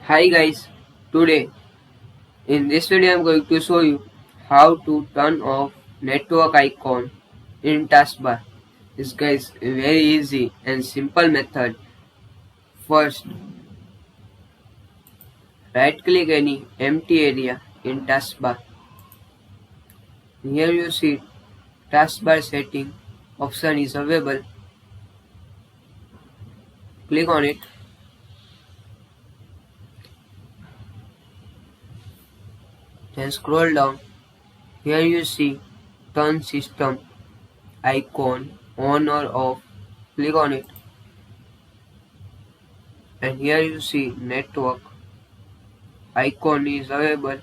Hi guys, today in this video I am going to show you how to turn off network icon in taskbar. This guys a very easy and simple method. First, right click any empty area in taskbar. Here you see taskbar setting option is available. Click on it. Then scroll down. Here you see turn system icon on or off. Click on it. And here you see network icon is available.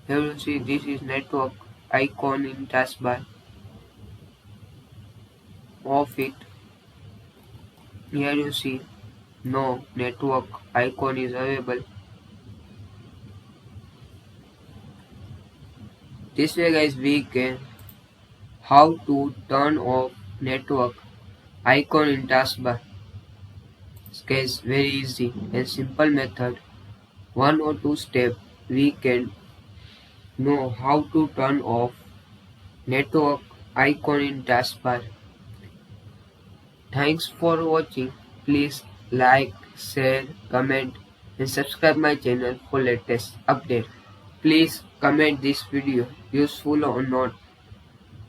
Here you see this is network icon in taskbar. Off it. Here you see no network icon is available. This way guys we can how to turn off network icon in taskbar. This guys very easy and simple method. One or two step we can know how to turn off network icon in taskbar. Thanks for watching. Please like, share, comment and subscribe my channel for latest update. Please comment this video useful or not.